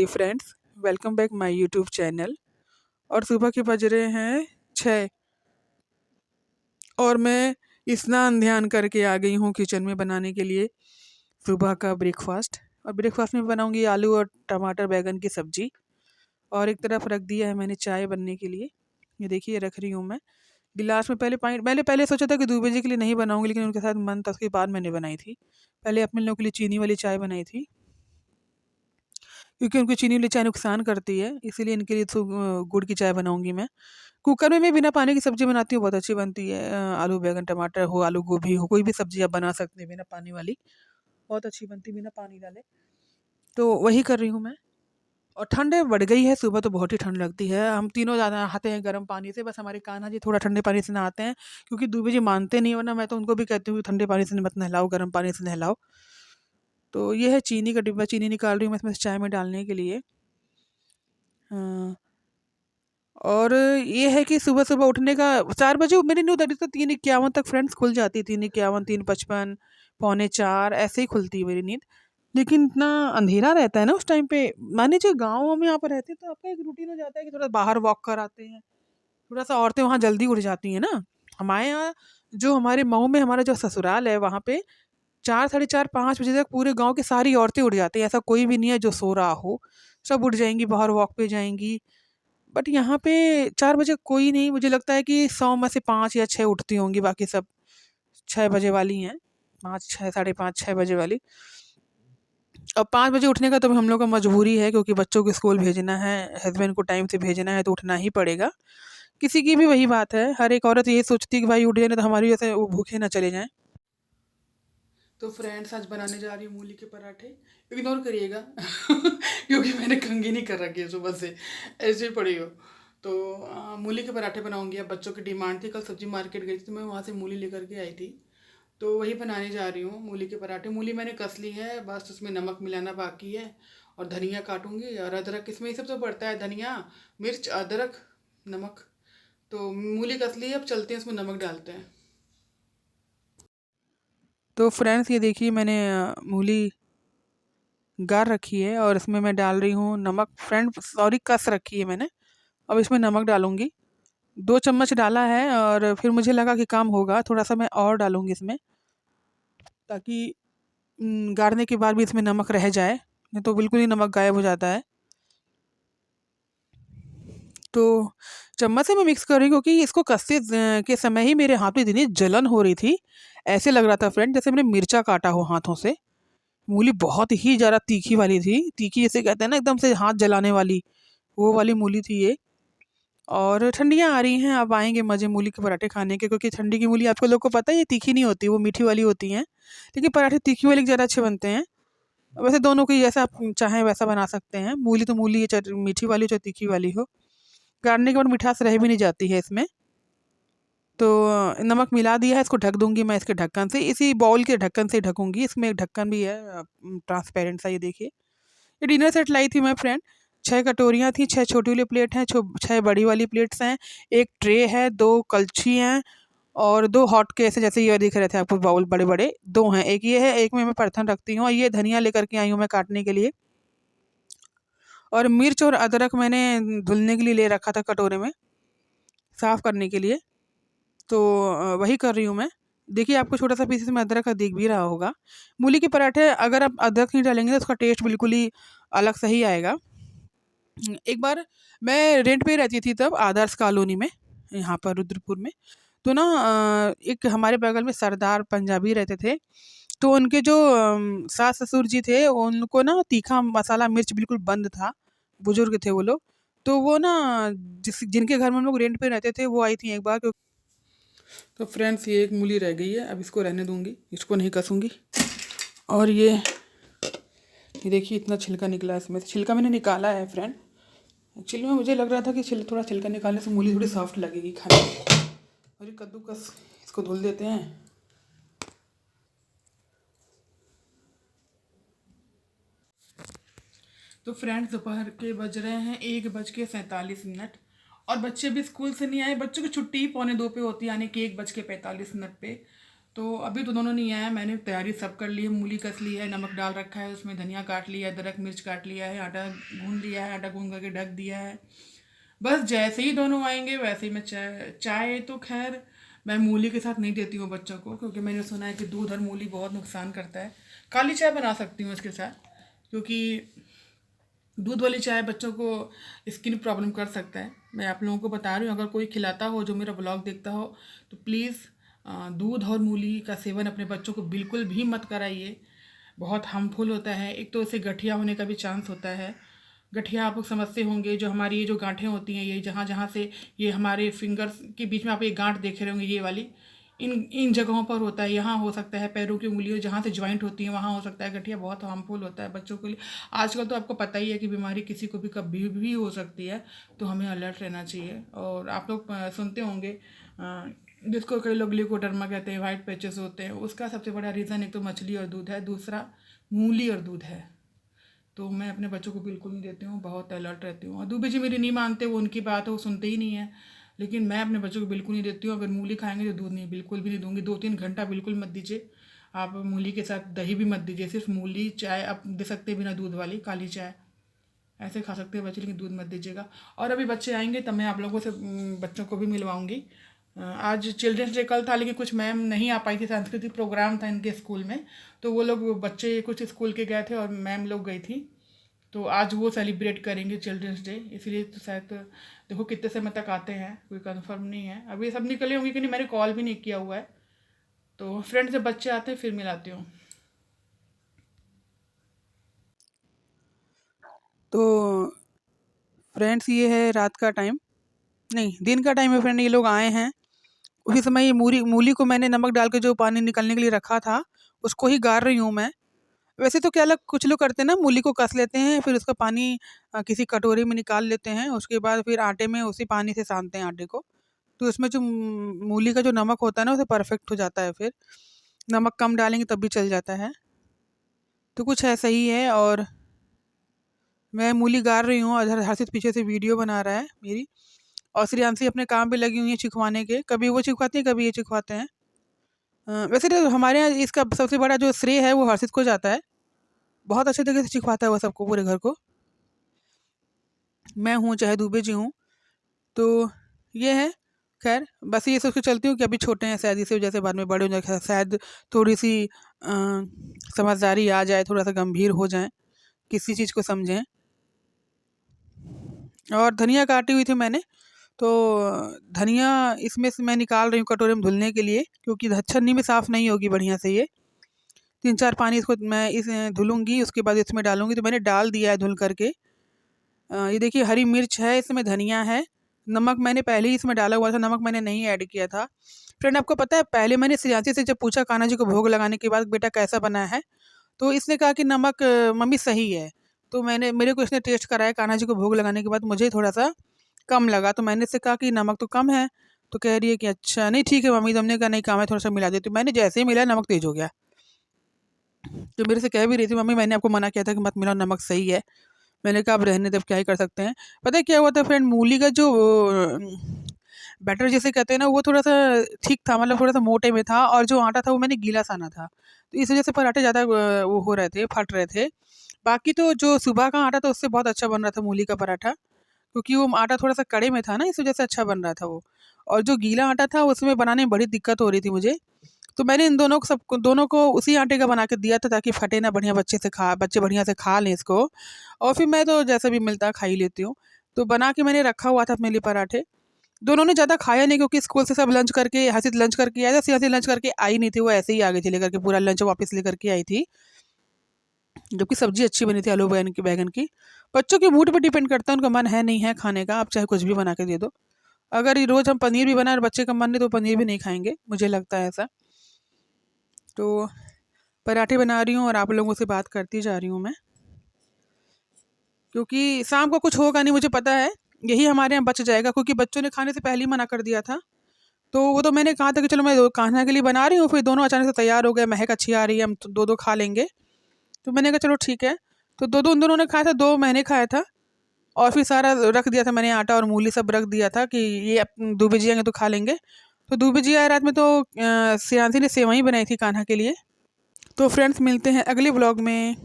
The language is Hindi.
Friends, welcome back my YouTube channel. और सुबह के बज रहे हैं 6 और मैं स्नान ध्यान करके आ गई हूँ किचन में बनाने के लिए सुबह का ब्रेकफास्ट। और ब्रेकफास्ट में बनाऊंगी आलू और टमाटर बैगन की सब्जी। और एक तरफ रख दिया है मैंने चाय बनने के लिए। ये देखिए रख रही हूँ मैं गिलास में। पहले पानी मैंने पहले सोचा था कि 2 बजे के लिए नहीं बनाऊंगी, लेकिन उनके साथ मन था, उसके बाद मैंने बनाई थी। पहले अपने लोगों के लिए चीनी वाली चाय बनाई थी, क्योंकि उनको चीनी वाली चाय नुकसान करती है, इसीलिए इनके लिए गुड़ की चाय बनाऊंगी मैं। कुकर में मैं बिना पानी की सब्जी बनाती हूँ, बहुत अच्छी बनती है। आलू बैंगन टमाटर हो, आलू गोभी हो, कोई भी सब्जी आप बना सकते हैं बिना पानी वाली, बहुत अच्छी बनती है बिना पानी डाले। तो वही कर रही हूँ मैं। और ठंड बढ़ गई है, सुबह तो बहुत ही ठंड लगती है। हम तीनों ज़्यादा नहाते हैं गर्म पानी से, बस हमारे कान्हा जी थोड़ा ठंडे पानी से नहाते हैं, क्योंकि दूबे जी मानते नहीं, वरना मैं तो उनको भी कहती हूँ ठंडे पानी से मत नहलाओ, गर्म पानी से नहलाओ। तो ये है चीनी का डिब्बा, चीनी निकाल रही हूँ मैं इसमें से चाय में डालने के लिए। हाँ, और ये है कि सुबह-सुबह उठने का 4 बजे मेरी नींद उतरी तो 3:51 तक फ्रेंड्स खुल जाती है, 3:51, 3:55, पौने 4 ऐसे ही खुलती है मेरी नींद। लेकिन इतना अंधेरा रहता है ना उस टाइम पे, मान लीजिए गाँव में आप रहते हैं तो आपका एक रूटीन हो जाता है कि थोड़ा बाहर वॉक कर आते हैं, थोड़ा-सा औरतें वहाँ जल्दी उठ जाती हैं ना। हमारे यहाँ जो हमारे मऊ में हमारा जो ससुराल है, वहाँ पे 4 साढ़े 4, 5 बजे तक पूरे गाँव की सारी औरतें उठ जाती हैं, ऐसा कोई भी नहीं है जो सो रहा हो। सब उठ जाएँगी, बाहर वॉक पे जाएँगी। बट यहाँ पे 4 बजे कोई नहीं, मुझे लगता है कि 100 में से 5 या 6 उठती होंगी, बाकी सब 6 बजे वाली हैं। 5, 6, साढ़े 5, 6 बजे वाली। अब 5 बजे उठने का तो हम लोग का मजबूरी है, क्योंकि बच्चों को स्कूल भेजना है, हस्बैंड को टाइम से भेजना है, तो उठना ही पड़ेगा। किसी की भी वही बात है, हर एक औरत यही सोचती है कि भाई उठ जाए ना तो हमारी वजह से वो भूखे ना चले जाएँ। तो फ्रेंड्स, आज बनाने जा रही हूँ मूली के पराठे। इग्नोर करिएगा क्योंकि मैंने कंघी नहीं कर रखी है सुबह से, ऐसे ही पड़ी हो। तो मूली के पराठे बनाऊंगी। अब बच्चों की डिमांड थी, कल सब्जी मार्केट गई थी तो मैं वहाँ से मूली लेकर के आई थी, तो वही बनाने जा रही हूँ मूली के पराठे। मूली मैंने कस ली है, बस उसमें नमक मिलाना बाकी है। और धनिया काटूंगी और अदरक, इसमें ये सब तो पड़ता है, धनिया मिर्च अदरक नमक। तो मूली कस ली है, अब चलते हैं उसमें नमक डालते हैं। तो फ्रेंड्स, ये देखिए मैंने मूली गार रखी है और इसमें मैं डाल रही हूँ नमक। फ्रेंड सॉरी, कस रखी है मैंने। अब इसमें नमक डालूँगी, 2 चम्मच डाला है, और फिर मुझे लगा कि कम होगा, थोड़ा-सा मैं और डालूँगी इसमें, ताकि गाड़ने के बाद भी इसमें नमक रह जाए, नहीं तो बिल्कुल ही नमक गायब हो जाता है। तो चम्मच से मैं मिक्स कर रही हूँ, क्योंकि इसको कसते के समय ही मेरे हाथ में इतनी जलन हो रही थी, ऐसे लग रहा था फ्रेंड जैसे मैंने मिर्चा काटा हो हाथों से। मूली बहुत ही ज़्यादा तीखी वाली थी, तीखी जिसे कहते हैं ना, एकदम से हाथ जलाने वाली, वो वाली मूली थी ये। और ठंडियाँ आ रही हैं, अब आएँगे मज़े मूली के पराठे खाने के, क्योंकि ठंडी की मूली आपको लोग को पता है ये तीखी नहीं होती, वो मीठी वाली होती हैं। लेकिन पराठे तीखी वाले ज़्यादा अच्छे बनते हैं। वैसे दोनों को ही जैसा आप चाहें वैसा बना सकते हैं। मूली तो मूली है, चाहे मीठी वाली हो चाहे तीखी वाली हो। गाड़ने के बाद मिठास रह भी नहीं जाती है इसमें। तो नमक मिला दिया है, इसको ढक दूँगी मैं इसके ढक्कन से, इसी बाउल के ढक्कन से ढकूँगी। इसमें एक ढक्कन भी है ट्रांसपेरेंट सा, ये देखिए। ये डिनर सेट लाई थी मैं फ्रेंड। 6 कटोरियाँ थी, 6 छोटी वाली प्लेट हैं, 6 बड़ी वाली प्लेट्स हैं, 1 ट्रे है, 2 कलछी हैं, और 2 हॉट केस है, जैसे ये दिख रहे थे आपको बाउल बड़े-बड़े, 2 हैं। एक ये है, एक में मैं परथन रखती हूँ, और ये धनिया लेकर के आई हूँ मैं काटने के लिए। और मिर्च और अदरक मैंने धुलने के लिए ले रखा था कटोरे में, साफ़ करने के लिए। तो वही कर रही हूँ मैं। देखिए आपको छोटा-सा पीस इसमें अदरक का दिख भी रहा होगा। मूली के पराठे अगर आप अदरक नहीं डालेंगे तो उसका टेस्ट बिल्कुल ही अलग सा ही आएगा। एक बार मैं रेंट पे रहती थी तब आदर्श कॉलोनी में, यहाँ पर रुद्रपुर में। तो ना एक हमारे बगल में सरदार पंजाबी रहते थे, तो उनके जो सास-ससुर जी थे, उनको ना तीखा मसाला मिर्च बिल्कुल बंद था, बुज़ुर्ग थे वो लोग। तो वो ना जिनके घर में हम लोग रेंट पे रहते थे, वो आई थी एक बार। तो फ्रेंड्स, ये एक मूली रह गई है, अब इसको रहने दूँगी, इसको नहीं कसूँगी। और ये देखिए इतना छिलका निकला है इसमें से, छिलका मैंने निकाला है फ्रेंड। एक्चुअली में मुझे लग रहा था कि थोड़ा छिलका निकालने से मूली थोड़ी सॉफ्ट लगेगी खाने में। और ये कद्दूकस, इसको धुल देते हैं। तो फ्रेंड्स, दोपहर के बज रहे हैं 1:47 और बच्चे भी स्कूल से नहीं आए। बच्चों की छुट्टी 1:45 पे होती है, यानी कि 1:45 पे। तो अभी तो दोनों नहीं आया, मैंने तैयारी सब कर ली है, मूली कस ली है, नमक डाल रखा है, उसमें धनिया काट लिया है, अदरक मिर्च काट लिया है, आटा गूंद लिया है, आटा गूंद करके ढक दिया है। बस जैसे ही दोनों आएंगे वैसे ही मैं चाय चाय तो खैर मैं मूली के साथ नहीं देती हूँ बच्चों को, क्योंकि मैंने सुना है कि दूध और मूली बहुत नुकसान करता है। काली चाय बना सकती हूँ इसके साथ, क्योंकि दूध वाली चाय बच्चों को स्किन प्रॉब्लम कर सकता है। मैं आप लोगों को बता रही हूँ, अगर कोई खिलाता हो जो मेरा ब्लॉग देखता हो तो प्लीज़ दूध और मूली का सेवन अपने बच्चों को बिल्कुल भी मत कराइए। बहुत हार्मफुल होता है। एक तो इससे गठिया होने का भी चांस होता है। गठिया आप लोग समझते होंगे, जो हमारी ये जो गांठें होती हैं, ये जहाँ जहाँ से ये हमारे फिंगर्स के बीच में आप ये गांठ देख रहे होंगे, ये वाली इन इन जगहों पर होता है। यहाँ हो सकता है पैरों की उंगलियों जहाँ से ज्वाइंट होती है वहाँ हो सकता है गठिया। बहुत हार्मफुल होता है बच्चों के लिए। आजकल तो आपको पता ही है कि बीमारी किसी को भी कभी भी हो सकती है, तो हमें अलर्ट रहना चाहिए। और आप लोग सुनते होंगे जिसको कई लोग ग्लूकोडर्मा कहते हैं, वाइट पैचेस होते हैं, उसका सबसे बड़ा रीज़न एक तो मछली और दूध है, दूसरा मूली और दूध है। तो मैं अपने बच्चों को बिल्कुल नहीं देती हूँ, बहुत अलर्ट रहती हूँ। और दूबे जी मेरी नहीं मानते, वो उनकी बात है, वो सुनते ही नहीं है। लेकिन मैं अपने बच्चों को बिल्कुल नहीं देती हूँ। अगर मूली खाएंगे तो दूध नहीं, बिल्कुल भी नहीं दूंगी। 2-3 घंटा बिल्कुल मत दीजिए। आप मूली के साथ दही भी मत दीजिए, सिर्फ मूली चाय आप दे सकते हैं बिना दूध वाली, काली चाय ऐसे खा सकते हैं बच्चे, लेकिन दूध मत दीजिएगा। और अभी बच्चे आएंगे तब मैं आप लोगों से बच्चों को भी मिलवाऊंगी। आज चिल्ड्रंस डे कल था, लेकिन कुछ मैम नहीं आ पाई थी, सांस्कृतिक प्रोग्राम था इनके स्कूल में, तो वो लोग बच्चे कुछ स्कूल के गए थे और मैम लोग गई थी। तो आज वो सेलिब्रेट करेंगे चिल्ड्रंस डे, इसलिए तो शायद देखो कितने समय तक आते हैं, कोई कंफर्म नहीं है। अभी सब निकले होंगे कि नहीं, मैंने कॉल भी नहीं किया हुआ है। तो फ्रेंड से बच्चे आते हैं फिर मिलाती हूँ। तो फ्रेंड्स ये है रात का टाइम, नहीं दिन का टाइम है फ्रेंड। ये लोग आए हैं, उसी समय ये मूली मूली को मैंने नमक डाल के जो पानी निकलने के लिए रखा था उसको ही गार रही हूँ मैं। वैसे तो क्या लोग कुछ लोग करते हैं ना, मूली को कस लेते हैं, फिर उसका पानी किसी कटोरी में निकाल लेते हैं, उसके बाद फिर आटे में उसी पानी से सानते हैं आटे को। तो उसमें जो मूली का जो नमक होता है ना, उसे परफेक्ट हो जाता है। फिर नमक कम डालेंगे तब भी चल जाता है। तो कुछ ऐसा ही है। और मैं मूली गार रही हूँ, और हर्षित पीछे से वीडियो बना रहा है मेरी। और श्रेयांशी अपने काम पे लगी हुई है चिखवाने के, कभी वो चिखवाती हैं कभी ये चिखवाते हैं। वैसे तो हमारे यहाँ इसका सबसे बड़ा जो श्रेय है वो हर्षित को जाता है। बहुत अच्छे तरीके से सिखवाता है वो सबको, पूरे घर को। मैं हूँ चाहे दूबे जी हूँ, तो ये है। खैर बस ये सोच के चलती हूँ कि अभी छोटे हैं, शायद इसी वजह से बाद में बड़े हो जाए, शायद थोड़ी सी समझदारी आ जाए, थोड़ा सा गंभीर हो जाए, किसी चीज़ को समझें। और धनिया काटी हुई थी मैंने, तो धनिया इसमें से मैं निकाल रही हूँ कटोरे में धुलने के लिए, क्योंकि छन्नी में साफ़ नहीं होगी बढ़िया से ये। 3-4 पानी इसको मैं इस धुलूँगी, उसके बाद इसमें डालूँगी। तो मैंने डाल दिया है धुल करके। ये देखिए हरी मिर्च है, इसमें धनिया है, नमक मैंने पहले ही इसमें डाला हुआ था, नमक मैंने नहीं ऐड किया था। फ्रेंड आपको पता है, पहले मैंने श्रेयांशी से जब पूछा कान्हा जी को भोग लगाने के बाद बेटा कैसा बना है, तो इसने कहा कि नमक मम्मी सही है। तो मेरे को इसने टेस्ट कराया कान्हा जी को भोग लगाने के बाद, मुझे थोड़ा सा कम लगा, तो मैंने इससे कहा कि नमक तो कम है। तो कह रही है कि अच्छा नहीं ठीक है मम्मी। तो हमने कहा नहीं काम है, थोड़ा सा मिला देती हूँ। मैंने जैसे ही मिलाया नमक तेज हो गया। तो मेरे से कह भी रही थी मम्मी मैंने आपको मना किया था कि मत मिलाओ, नमक सही है। मैंने कहा अब रहने दे, अब क्या ही कर सकते हैं। पता है क्या हुआ था फ्रेंड, मूली का जो बैटर जिसे कहते हैं ना, वो थोड़ा सा ठीक था, मतलब थोड़ा सा मोटे में था, और जो आटा था वो मैंने गीला साना था, तो इस वजह से पराठे ज़्यादा वो हो रहे थे, फट रहे थे। बाकी तो जो सुबह का आटा था उससे बहुत अच्छा बन रहा था मूली का पराठा, क्योंकि वो आटा थोड़ा सा कड़े में था ना, इस वजह से अच्छा बन रहा था वो। और जो गीला आटा था उसमें बनाने में बड़ी दिक्कत हो रही थी मुझे। तो मैंने इन दोनों को उसी आटे का बना के दिया था, ताकि फटे ना, बढ़िया बच्चे बढ़िया से खा लें इसको। और फिर मैं तो जैसा भी मिलता है खा ही लेती हूँ। तो बना के मैंने रखा हुआ था अपने लिए पराठे। दोनों ने ज़्यादा खाया नहीं, क्योंकि स्कूल से सब लंच करके, हंसित लंच करके आया था, सियासी लंच करके आई नहीं थी, वो ऐसे ही आ गई थी लेकर के, पूरा लंच वापस लेकर के आई थी। जबकि सब्जी अच्छी बनी थी आलू बैगन की। बच्चों के मूड पर डिपेंड करता है, उनका मन है नहीं है खाने का, आप चाहे कुछ भी बना के दे दो। अगर ये रोज़ हम पनीर भी बनाए और बच्चे का मन नहीं, तो पनीर भी नहीं खाएंगे, मुझे लगता है ऐसा। तो पराठे बना रही हूँ और आप लोगों से बात करती जा रही हूँ मैं, क्योंकि शाम को कुछ होगा नहीं, मुझे पता है। यही हमारे यहाँ बच जाएगा, क्योंकि बच्चों ने खाने से पहले ही मना कर दिया था। तो वो तो मैंने कहा था कि चलो मैं कान्हा के लिए बना रही हूँ, फिर दोनों अचानक से तैयार हो गए, महक अच्छी आ रही है, हम तो दो दो खा लेंगे। तो मैंने कहा चलो ठीक है। तो दो दो उन दोनों ने खाया था, दो मैंने खाया था। और फिर सारा रख दिया था मैंने, आटा और मूली सब रख दिया था कि ये दूबे जी आएंगे तो खा लेंगे। तो दूबे जी आए रात में तो श्रेयांशी ने सेवई बनाई थी कान्हा के लिए। तो फ्रेंड्स मिलते हैं अगले व्लॉग में।